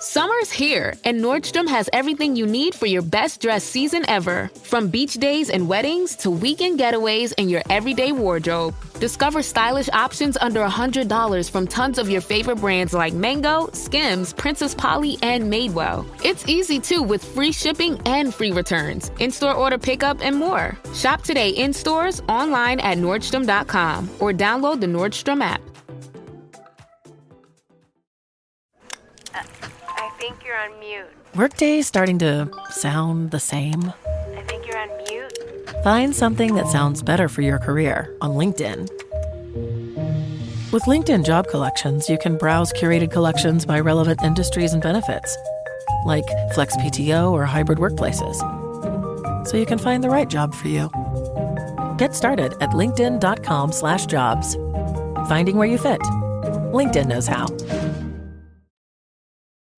Summer's here, and Nordstrom has everything you need for your best dress season ever. From beach days and weddings to weekend getaways and your everyday wardrobe. Discover stylish options under $100 from tons of your favorite brands like Mango, Skims, Princess Polly, and Madewell. It's easy too with free shipping and free returns, in-store order pickup, and more. Shop today in stores, online at Nordstrom.com, or download the Nordstrom app. I think you're on mute. Workday starting to sound the same? I think you're on mute. Find something that sounds better for your career on LinkedIn. With LinkedIn Job Collections, you can browse curated collections by relevant industries and benefits, like flex PTO or hybrid workplaces, so you can find the right job for you. Get started at linkedin.com/jobs. Finding where you fit. LinkedIn knows how.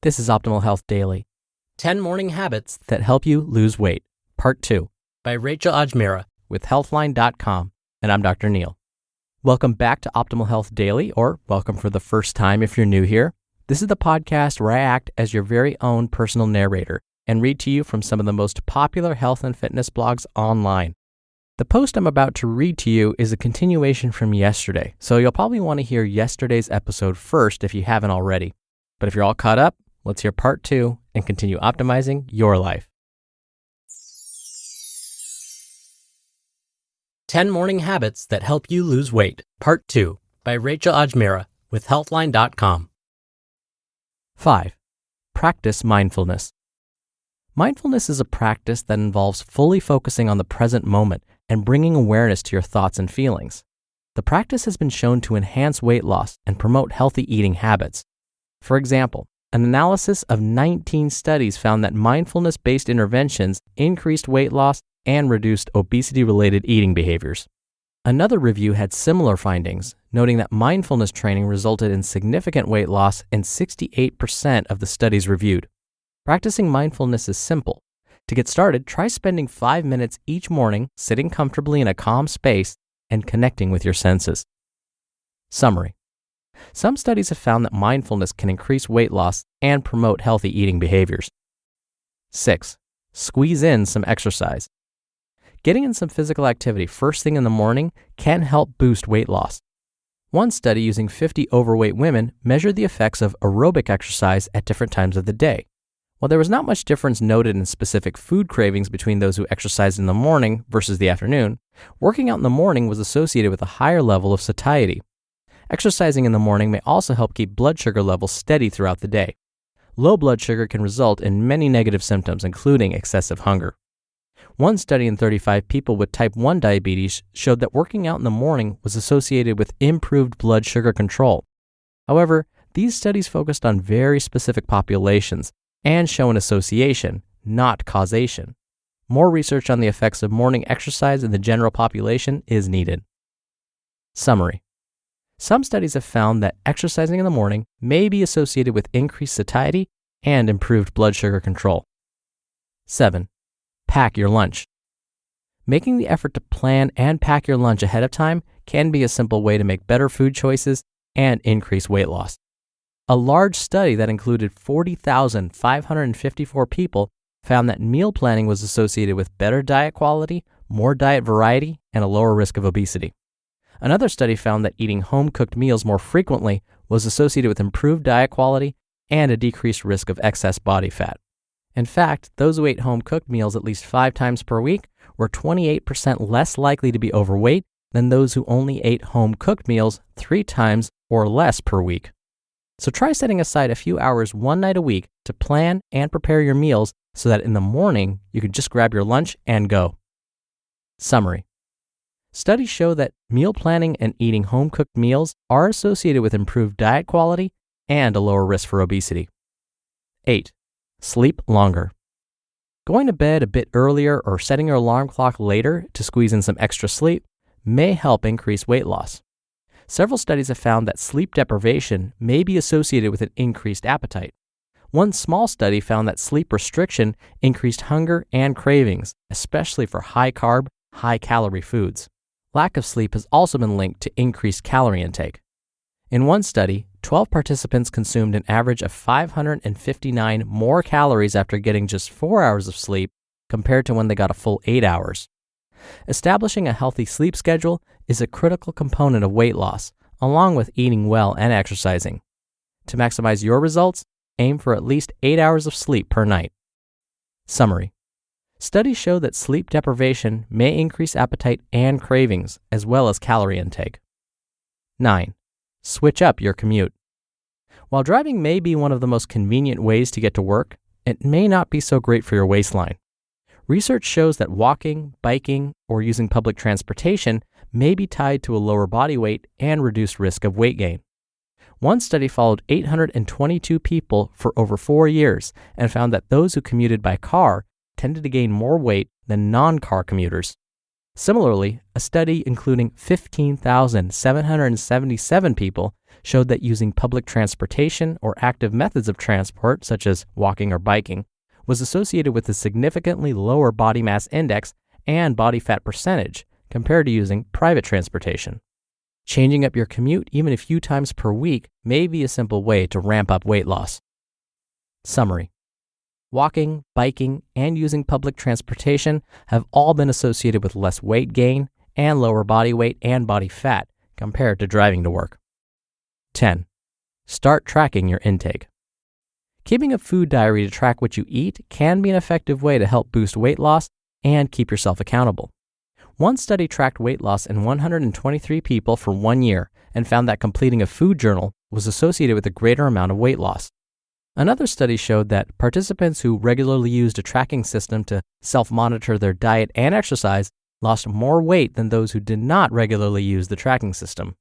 This is Optimal Health Daily. 10 Morning Habits That Help You Lose Weight, Part 2, by Rachael Ajmera with Healthline.com, and I'm Dr. Neil. Welcome back to Optimal Health Daily, or welcome for the first time if you're new here. This is the podcast where I act as your very own personal narrator and read to you from some of the most popular health and fitness blogs online. The post I'm about to read to you is a continuation from yesterday, so you'll probably want to hear yesterday's episode first if you haven't already. But if you're all caught up, let's hear part 2 and continue optimizing your life. 10 Morning Habits That Help You Lose Weight, Part 2, by Rachael Ajmera with Healthline.com. 5. Practice mindfulness. Mindfulness is a practice that involves fully focusing on the present moment and bringing awareness to your thoughts and feelings. The practice has been shown to enhance weight loss and promote healthy eating habits. For example, an analysis of 19 studies found that mindfulness-based interventions increased weight loss and reduced obesity-related eating behaviors. Another review had similar findings, noting that mindfulness training resulted in significant weight loss in 68% of the studies reviewed. Practicing mindfulness is simple. To get started, try spending 5 minutes each morning sitting comfortably in a calm space and connecting with your senses. Summary. Some studies have found that mindfulness can increase weight loss and promote healthy eating behaviors. 6. Squeeze in some exercise. Getting in some physical activity first thing in the morning can help boost weight loss. One study using 50 overweight women measured the effects of aerobic exercise at different times of the day. While there was not much difference noted in specific food cravings between those who exercised in the morning versus the afternoon, working out in the morning was associated with a higher level of satiety. Exercising in the morning may also help keep blood sugar levels steady throughout the day. Low blood sugar can result in many negative symptoms, including excessive hunger. One study in 35 people with type 1 diabetes showed that working out in the morning was associated with improved blood sugar control. However, these studies focused on very specific populations and show an association, not causation. More research on the effects of morning exercise in the general population is needed. Summary. Some studies have found that exercising in the morning may be associated with increased satiety and improved blood sugar control. 7. Pack your lunch. Making the effort to plan and pack your lunch ahead of time can be a simple way to make better food choices and increase weight loss. A large study that included 40,554 people found that meal planning was associated with better diet quality, more diet variety, and a lower risk of obesity. Another study found that eating home-cooked meals more frequently was associated with improved diet quality and a decreased risk of excess body fat. In fact, those who ate home-cooked meals at least 5 times per week were 28% less likely to be overweight than those who only ate home-cooked meals 3 times or less per week. So try setting aside a few hours one night a week to plan and prepare your meals so that in the morning you can just grab your lunch and go. Summary. Studies show that meal planning and eating home-cooked meals are associated with improved diet quality and a lower risk for obesity. 8. Sleep longer. Going to bed a bit earlier or setting your alarm clock later to squeeze in some extra sleep may help increase weight loss. Several studies have found that sleep deprivation may be associated with an increased appetite. One small study found that sleep restriction increased hunger and cravings, especially for high-carb, high-calorie foods. Lack of sleep has also been linked to increased calorie intake. In one study, 12 participants consumed an average of 559 more calories after getting just 4 hours of sleep compared to when they got a full 8 hours. Establishing a healthy sleep schedule is a critical component of weight loss, along with eating well and exercising. To maximize your results, aim for at least 8 hours of sleep per night. Summary. Studies show that sleep deprivation may increase appetite and cravings, as well as calorie intake. 9. Switch up your commute. While driving may be one of the most convenient ways to get to work, it may not be so great for your waistline. Research shows that walking, biking, or using public transportation may be tied to a lower body weight and reduced risk of weight gain. One study followed 822 people for over 4 years and found that those who commuted by car tended to gain more weight than non-car commuters. Similarly, a study including 15,777 people showed that using public transportation or active methods of transport, such as walking or biking, was associated with a significantly lower body mass index and body fat percentage compared to using private transportation. Changing up your commute even a few times per week may be a simple way to ramp up weight loss. Summary. Walking, biking, and using public transportation have all been associated with less weight gain and lower body weight and body fat compared to driving to work. 10. Start tracking your intake. Keeping a food diary to track what you eat can be an effective way to help boost weight loss and keep yourself accountable. One study tracked weight loss in 123 people for 1 year and found that completing a food journal was associated with a greater amount of weight loss. Another study showed that participants who regularly used a tracking system to self-monitor their diet and exercise lost more weight than those who did not regularly use the tracking system.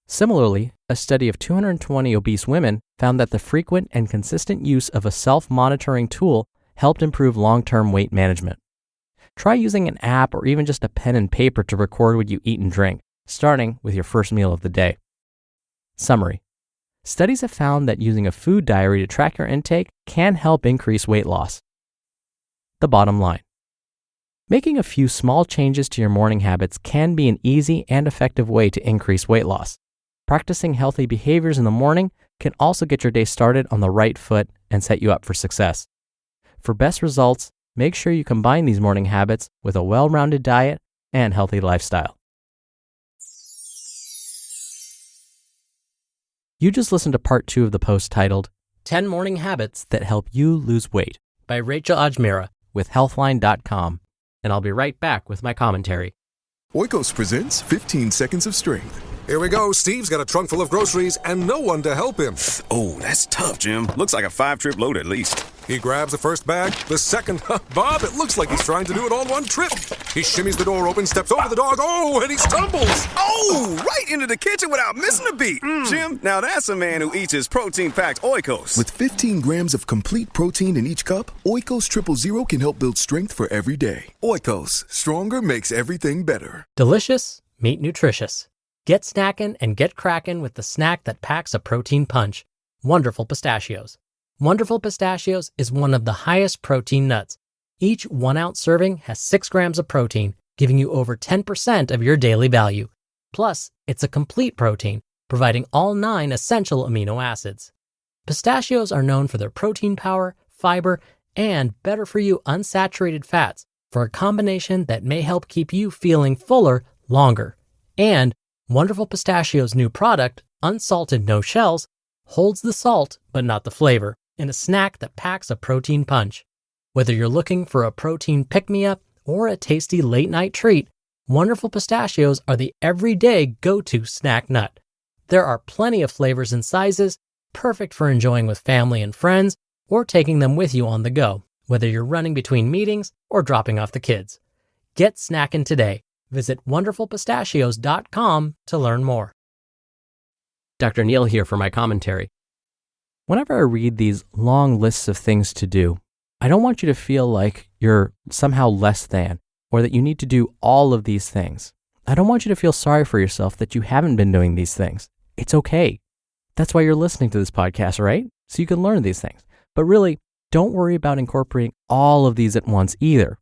Similarly, a study of 220 obese women found that the frequent and consistent use of a self-monitoring tool helped improve long-term weight management. Try using an app or even just a pen and paper to record what you eat and drink, starting with your first meal of the day. Summary. Studies have found that using a food diary to track your intake can help increase weight loss. The bottom line. Making a few small changes to your morning habits can be an easy and effective way to increase weight loss. Practicing healthy behaviors in the morning can also get your day started on the right foot and set you up for success. For best results, make sure you combine these morning habits with a well-rounded diet and healthy lifestyle. You just listened to part 2 of the post titled 10 Morning Habits That Help You Lose Weight by Rachael Ajmera with Healthline.com, and I'll be right back with my commentary. Oikos presents 15 Seconds of Strength. Here we go. Steve's got a trunk full of groceries and no one to help him. Oh, that's tough, Jim. Looks like a 5-trip load at least. He grabs the first bag, the second. Bob, it looks like he's trying to do it all in one trip. He shimmies the door open, steps over the dog, and he stumbles. Oh, right into the kitchen without missing a beat. Jim, now that's a man who eats his protein-packed Oikos. With 15 grams of complete protein in each cup, Oikos Triple Zero can help build strength for every day. Oikos, stronger makes everything better. Delicious, meet nutritious. Get snackin' and get crackin' with the snack that packs a protein punch. Wonderful Pistachios. Wonderful Pistachios is one of the highest protein nuts. Each 1-ounce serving has 6 grams of protein, giving you over 10% of your daily value. Plus, it's a complete protein, providing all 9 essential amino acids. Pistachios are known for their protein power, fiber, and better-for-you unsaturated fats for a combination that may help keep you feeling fuller longer. And Wonderful Pistachios' new product, Unsalted No Shells, holds the salt but not the flavor in a snack that packs a protein punch. Whether you're looking for a protein pick-me-up or a tasty late-night treat, Wonderful Pistachios are the everyday go-to snack nut. There are plenty of flavors and sizes, perfect for enjoying with family and friends or taking them with you on the go, whether you're running between meetings or dropping off the kids. Get snacking today. Visit wonderfulpistachios.com to learn more. Dr. Neil here for my commentary. Whenever I read these long lists of things to do, I don't want you to feel like you're somehow less than, or that you need to do all of these things. I don't want you to feel sorry for yourself that you haven't been doing these things. It's okay. That's why you're listening to this podcast, right? So you can learn these things. But really, don't worry about incorporating all of these at once either.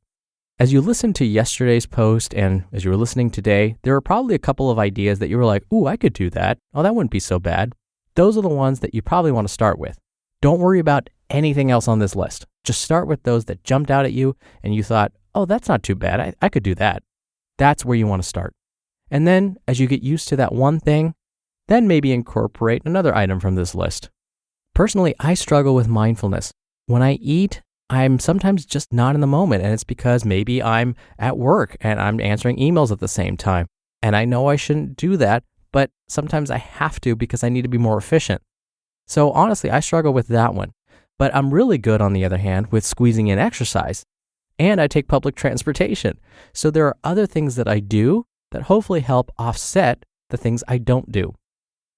As you listened to yesterday's post and as you were listening today, there were probably a couple of ideas that you were like, ooh, I could do that. Oh, that wouldn't be so bad. those are the ones that you probably want to start with. Don't worry about anything else on this list. Just start with those that jumped out at you and you thought, oh, that's not too bad. I could do that. That's where you want to start. And then as you get used to that one thing, then maybe incorporate another item from this list. Personally, I struggle with mindfulness. When I eat, I'm sometimes just not in the moment, and it's because maybe I'm at work and I'm answering emails at the same time. And I know I shouldn't do that, but sometimes I have to because I need to be more efficient. So honestly, I struggle with that one. But I'm really good, on the other hand, with squeezing in exercise. And I take public transportation. So there are other things that I do that hopefully help offset the things I don't do.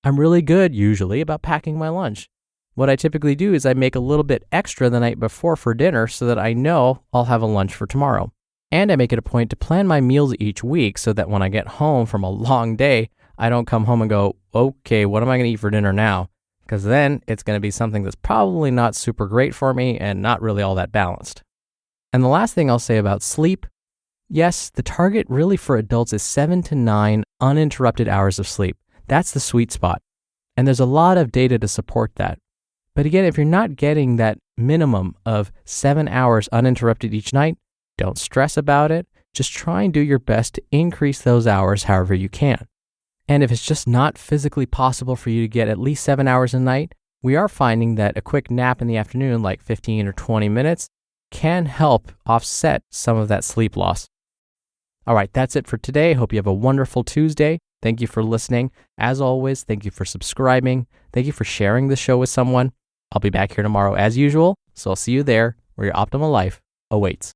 I'm really good usually about packing my lunch. What I typically do is I make a little bit extra the night before for dinner so that I know I'll have a lunch for tomorrow. And I make it a point to plan my meals each week so that when I get home from a long day, I don't come home and go, okay, what am I going to eat for dinner now? Because then it's going to be something that's probably not super great for me and not really all that balanced. And the last thing I'll say about sleep, yes, the target really for adults is 7 to 9 uninterrupted hours of sleep. That's the sweet spot. And there's a lot of data to support that. But again, if you're not getting that minimum of 7 hours uninterrupted each night, don't stress about it. Just try and do your best to increase those hours however you can. And if it's just not physically possible for you to get at least 7 hours a night, we are finding that a quick nap in the afternoon, like 15 or 20 minutes, can help offset some of that sleep loss. All right, that's it for today. Hope you have a wonderful Tuesday. Thank you for listening. As always, thank you for subscribing. Thank you for sharing the show with someone. I'll be back here tomorrow as usual, so I'll see you there where your optimal life awaits.